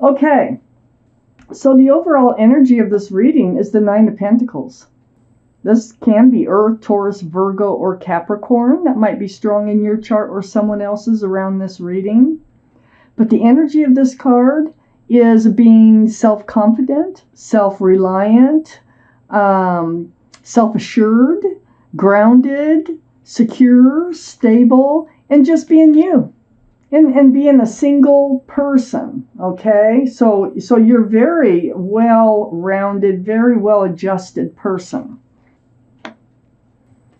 Okay, so the overall energy of this reading is the Nine of Pentacles. This can be Earth, Taurus, Virgo, or Capricorn. That might be strong in your chart or someone else's around this reading. But the energy of this card is being self-confident, self-reliant, self-assured, grounded, secure, stable, and just being you. And being a single person, okay? So you're very well-rounded, very well-adjusted person.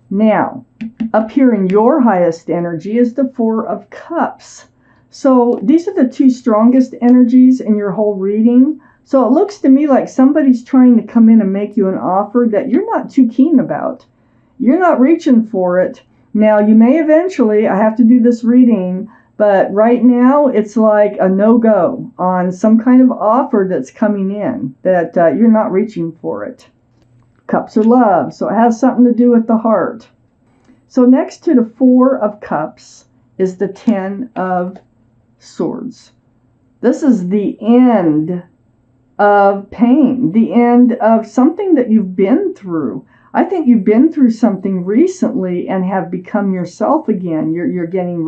Now, up here in your highest energy is the Four of Cups. So these are the two strongest energies in your whole reading. So it looks to me like somebody's trying to come in and make you an offer that you're not too keen about. You're not reaching for it. Now, you may eventually, I have to do this reading, but right now it's like a no-go on some kind of offer that's coming in, that you're not reaching for it. Cups are love, so it has something to do with the heart. So next to the Four of Cups is the Ten of Swords. This is the end of pain, the end of something that you've been through. I think you've been through something recently and have become yourself again. You're getting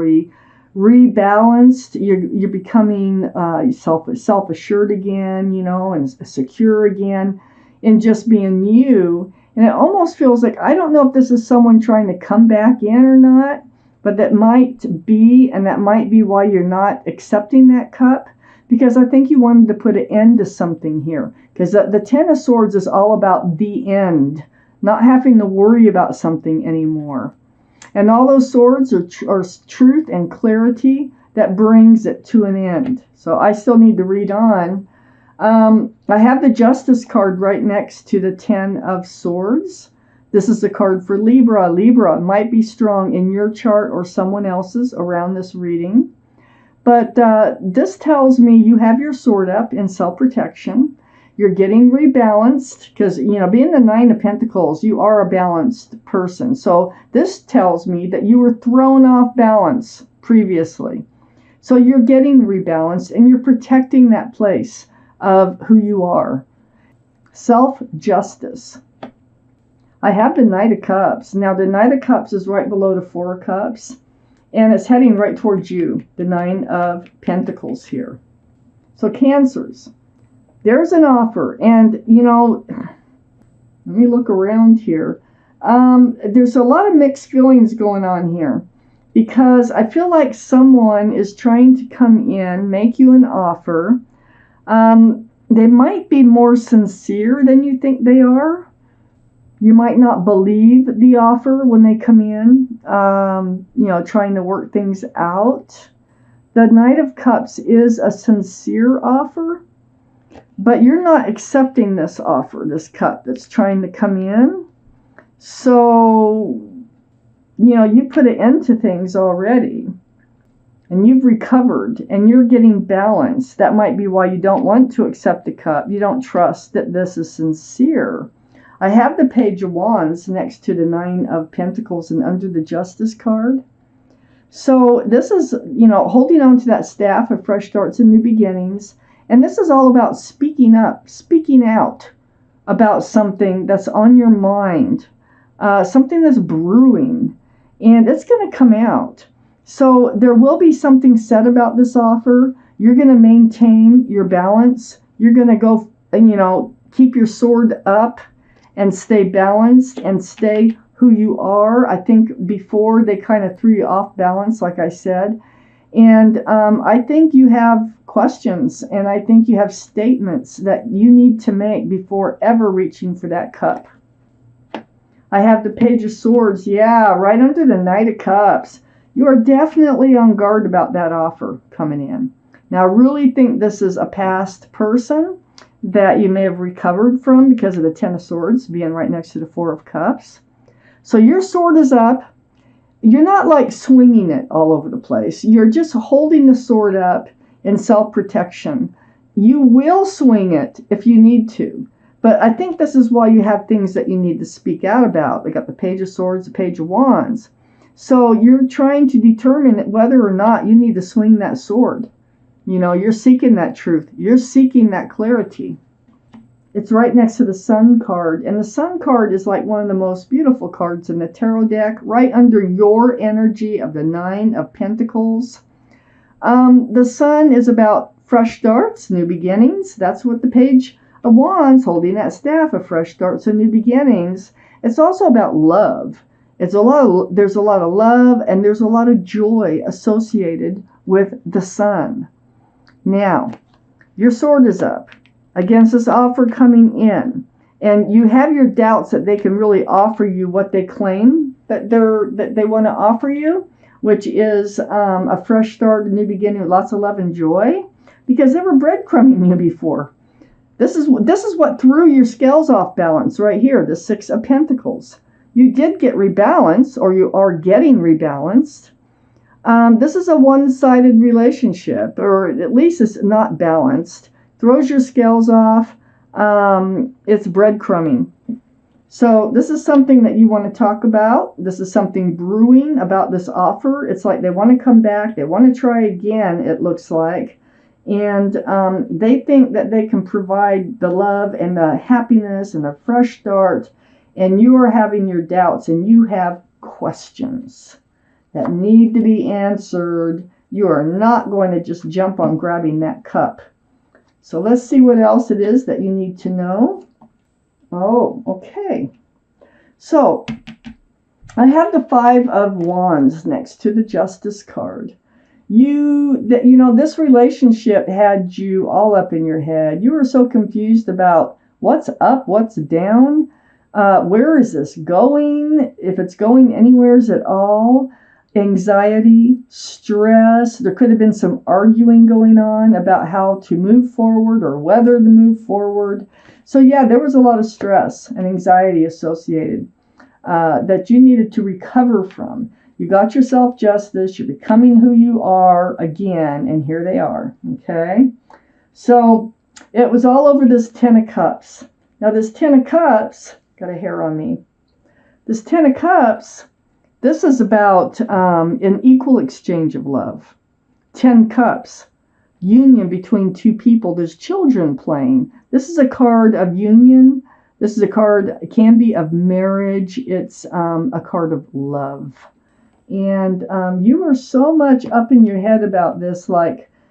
rebalanced. You're becoming self-assured again, and secure again in just being you. And it almost feels like, I don't know if this is someone trying to come back in or not, but that might be, and that might be why you're not accepting that cup, because I think you wanted to put an end to something here. Because the Ten of Swords is all about the end, not having to worry about something anymore. And all those swords are truth and clarity that brings it to an end. So I still need to read on. I have the Justice card right next to the Ten of Swords. This is the card for Libra. Libra might be strong in your chart or someone else's around this reading. But this tells me you have your sword up in self-protection. You're getting rebalanced because, being the Nine of Pentacles, you are a balanced person. So this tells me that you were thrown off balance previously. So you're getting rebalanced and you're protecting that place of who you are. Self-justice. I have the Knight of Cups. Now, the Knight of Cups is right below the Four of Cups, and it's heading right towards you, the Nine of Pentacles here. So Cancers. There's an offer, and, let me look around here. There's a lot of mixed feelings going on here, because I feel like someone is trying to come in, make you an offer. They might be more sincere than you think they are. You might not believe the offer when they come in, trying to work things out. The Knight of Cups is a sincere offer, but you're not accepting this offer, this cup that's trying to come in. So, you put an end to things already, and you've recovered, and you're getting balanced. That might be why you don't want to accept the cup. You don't trust that this is sincere. I have the Page of Wands next to the Nine of Pentacles and under the Justice card. So this is, holding on to that staff of fresh starts and new beginnings. And this is all about speaking up, speaking out about something that's on your mind, something that's brewing, and it's going to come out. So there will be something said about this offer. You're going to maintain your balance. You're going to go, keep your sword up and stay balanced and stay who you are. I think before they kind of threw you off balance, like I said. And I think you have questions, and I think you have statements that you need to make before ever reaching for that cup. I have the Page of Swords, right under the Knight of Cups. You are definitely on guard about that offer coming in. Now, I really think this is a past person that you may have recovered from because of the Ten of Swords being right next to the Four of Cups. So your sword is up. You're not like swinging it all over the place. You're just holding the sword up in self-protection. You will swing it if you need to. But I think this is why you have things that you need to speak out about. They got the Page of Swords, the Page of Wands. So you're trying to determine whether or not you need to swing that sword. You're seeking that truth. You're seeking that clarity. It's right next to the Sun card. And the Sun card is like one of the most beautiful cards in the tarot deck, right under your energy of the Nine of Pentacles. The Sun is about fresh starts, new beginnings. That's what the Page of Wands, holding that staff of fresh starts and new beginnings. It's also about love. There's a lot of love and there's a lot of joy associated with the Sun. Now, your sword is up against this offer coming in, and you have your doubts that they can really offer you what they claim that they want to offer you, which is a fresh start, a new beginning, lots of love and joy, because they were breadcrumbing you before. This is what threw your scales off balance right here, the Six of Pentacles. You did get rebalanced, or you are getting rebalanced. This is a one-sided relationship, or at least it's not balanced. Throws your scales off. It's breadcrumbing. So this is something that you want to talk about. This is something brewing about this offer. It's like they want to come back. They want to try again, it looks like. And they think that they can provide the love and the happiness and a fresh start. And you are having your doubts and you have questions that need to be answered. You are not going to just jump on grabbing that cup. So let's see what else it is that you need to know. Oh, okay. So I have the Five of Wands next to the Justice card. This relationship had you all up in your head. You were so confused about what's up, what's down, where is this going, if it's going anywheres at all. Anxiety, stress. There could have been some arguing going on about how to move forward or whether to move forward. So yeah, there was a lot of stress and anxiety associated that you needed to recover from. You got yourself justice. You're becoming who you are again, and here they are. Okay, so it was all over this Ten of Cups. Now this Ten of Cups, got a hair on me. This Ten of Cups. This is about an equal exchange of love. 10 cups, union between two people. There's children playing. This is a card of union. This is a card, it can be of marriage. It's a card of love. And you were so much up in your head about this,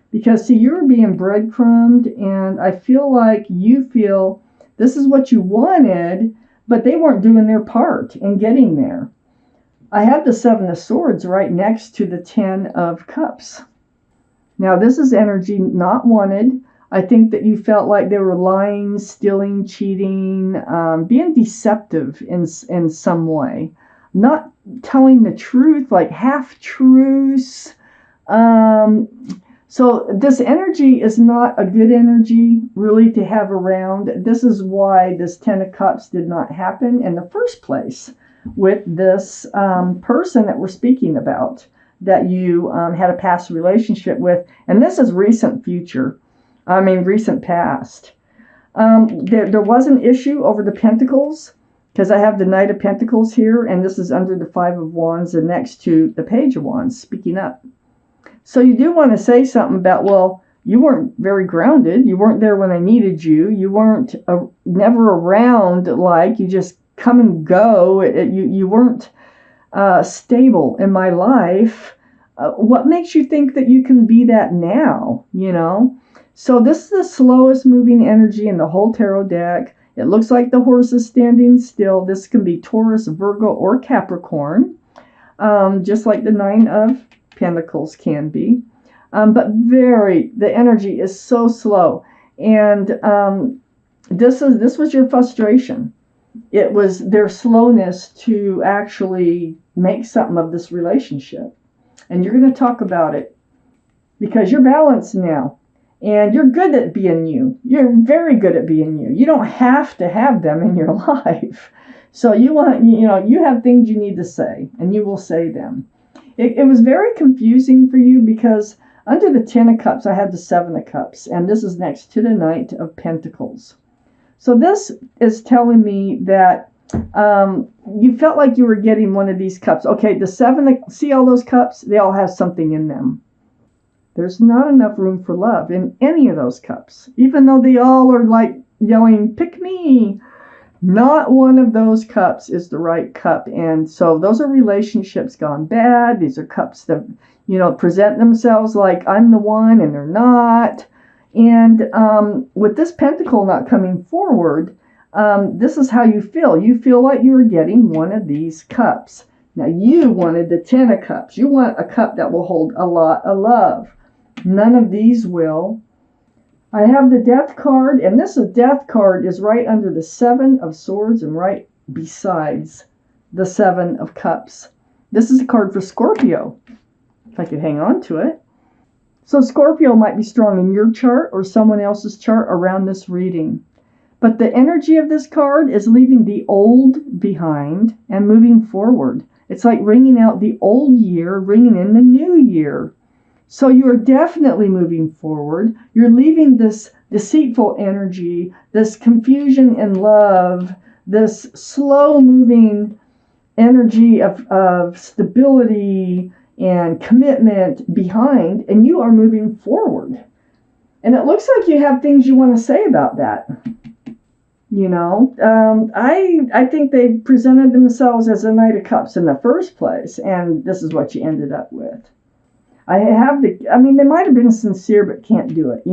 because see, you were being breadcrumbed, and I feel like you feel this is what you wanted, but they weren't doing their part in getting there. I have the Seven of Swords right next to the Ten of Cups. Now, this is energy not wanted. I think that you felt like they were lying, stealing, cheating, being deceptive in some way. Not telling the truth, like half-truths. So this energy is not a good energy, really, to have around. This is why this Ten of Cups did not happen in the first place with this person that we're speaking about, that you had a past relationship with. And this is recent past. There was an issue over the Pentacles, because I have the Knight of Pentacles here, and this is under the Five of Wands and next to the Page of Wands, speaking up. So you do want to say something about, well, you weren't very grounded. You weren't there when I needed you. You weren't never around, like you just come and go. You weren't stable in my life. What makes you think that you can be that now, So this is the slowest moving energy in the whole tarot deck. It looks like the horse is standing still. This can be Taurus, Virgo, or Capricorn, just like the Nine of Pentacles can be. But the energy is so slow. And this was your frustration. It was their slowness to actually make something of this relationship. And you're going to talk about it because you're balanced now. And you're good at being you. You're very good at being you. You don't have to have them in your life. So you have things you need to say, and you will say them. It was very confusing for you because under the Ten of Cups, I had the Seven of Cups, and this is next to the Knight of Pentacles. So this is telling me that you felt like you were getting one of these cups. Okay, the see all those cups? They all have something in them. There's not enough room for love in any of those cups. Even though they all are like yelling, pick me, not one of those cups is the right cup. And so those are relationships gone bad. These are cups that, present themselves like I'm the one and they're not. And with this pentacle not coming forward, this is how you feel. You feel like you are getting one of these cups. Now, you wanted the 10 of cups. You want a cup that will hold a lot of love. None of these will. I have the death card, and this death card is right under the 7 of swords and right besides the 7 of cups. This is a card for Scorpio, if I could hang on to it. So Scorpio might be strong in your chart or someone else's chart around this reading. But the energy of this card is leaving the old behind and moving forward. It's like ringing out the old year, ringing in the new year. So you are definitely moving forward. You're leaving this deceitful energy, this confusion in love, this slow-moving energy of stability and commitment behind, and you are moving forward. And it looks like you have things you want to say about that. I think they presented themselves as a Knight of Cups in the first place, and this is what you ended up with. They might have been sincere but can't do it.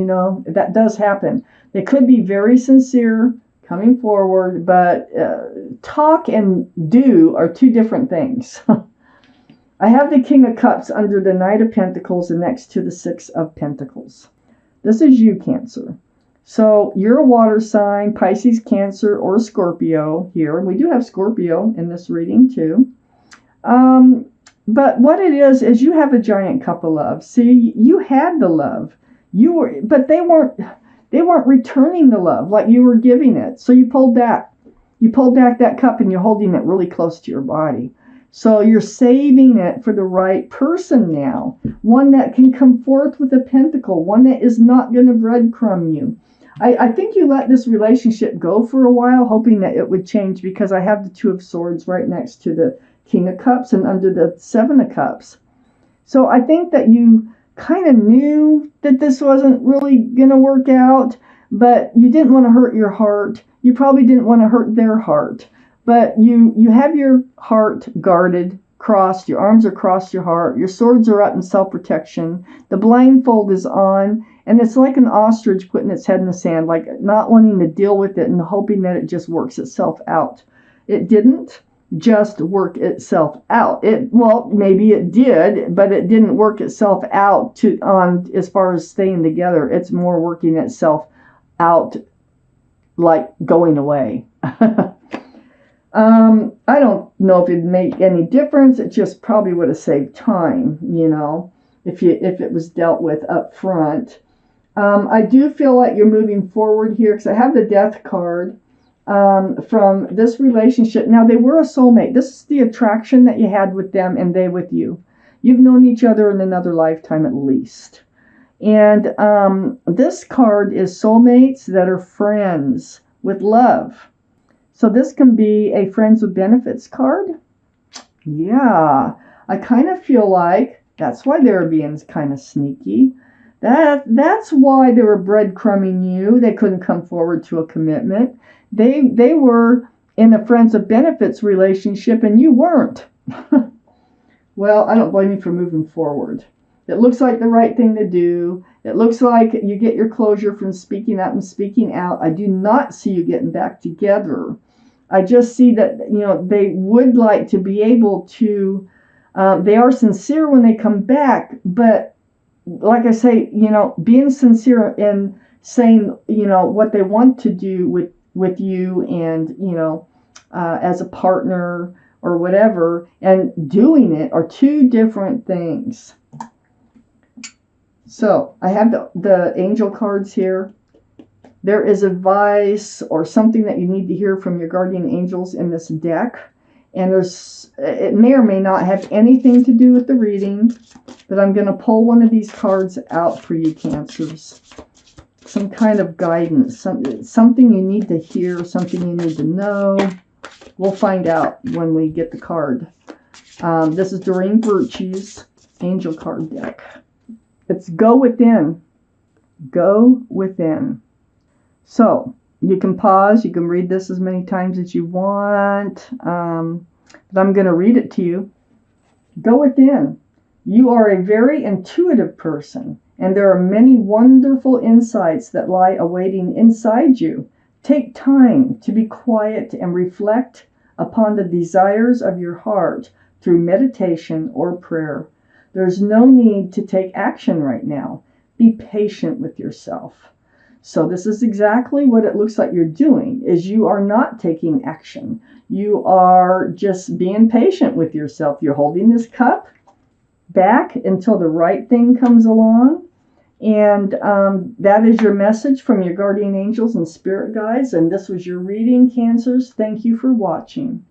That does happen. They could be very sincere coming forward, but talk and do are two different things. I have the King of Cups under the Knight of Pentacles and next to the 6 of Pentacles. This is you, Cancer. So you're a water sign, Pisces, Cancer, or Scorpio here. We do have Scorpio in this reading too. But what it is you have a giant cup of love. See, you had the love. But they weren't returning the love like you were giving it. So you pulled back. You pulled back that cup and you're holding it really close to your body. So you're saving it for the right person now. One that can come forth with a pentacle. One that is not going to breadcrumb you. I think you let this relationship go for a while, hoping that it would change, because I have the 2 of Swords right next to the King of Cups and under the 7 of Cups. So I think that you kind of knew that this wasn't really going to work out, but you didn't want to hurt your heart. You probably didn't want to hurt their heart. But you have your heart guarded, crossed. Your arms are crossed your heart. Your swords are up in self-protection. The blindfold is on. And it's like an ostrich putting its head in the sand, like not wanting to deal with it and hoping that it just works itself out. It didn't just work itself out. Maybe it did, but it didn't work itself out on as far as staying together. It's more working itself out like going away. I don't know if it'd make any difference. It just probably would have saved time, if it was dealt with up front. I do feel like you're moving forward here because I have the Death card from this relationship. Now, they were a soulmate. This is the attraction that you had with them and they with you. You've known each other in another lifetime at least. And this card is soulmates that are friends with love. So this can be a friends with benefits card. Yeah, I kind of feel like that's why they were being kind of sneaky. That's why they were breadcrumbing you. They couldn't come forward to a commitment. They were in a friends of benefits relationship and you weren't. Well, I don't blame you for moving forward. It looks like the right thing to do. It looks like you get your closure from speaking up and speaking out. I do not see you getting back together. I just see that, they would like to be able to, they are sincere when they come back, but like I say, being sincere in saying, what they want to do with you and, as a partner or whatever, and doing it are two different things. So I have the angel cards here. There is advice or something that you need to hear from your guardian angels in this deck. And it may or may not have anything to do with the reading, but I'm going to pull one of these cards out for you, Cancers. Some kind of guidance, something you need to hear, something you need to know. We'll find out when we get the card. This is Doreen Birchie's angel card deck. It's go within. Go within. So you can pause. You can read this as many times as you want. But I'm going to read it to you. Go within. You are a very intuitive person, and there are many wonderful insights that lie awaiting inside you. Take time to be quiet and reflect upon the desires of your heart through meditation or prayer. There's no need to take action right now. Be patient with yourself. So this is exactly what it looks like you're doing, is you are not taking action. You are just being patient with yourself. You're holding this cup back until the right thing comes along. And that is your message from your guardian angels and spirit guides. And this was your reading, Cancers. Thank you for watching.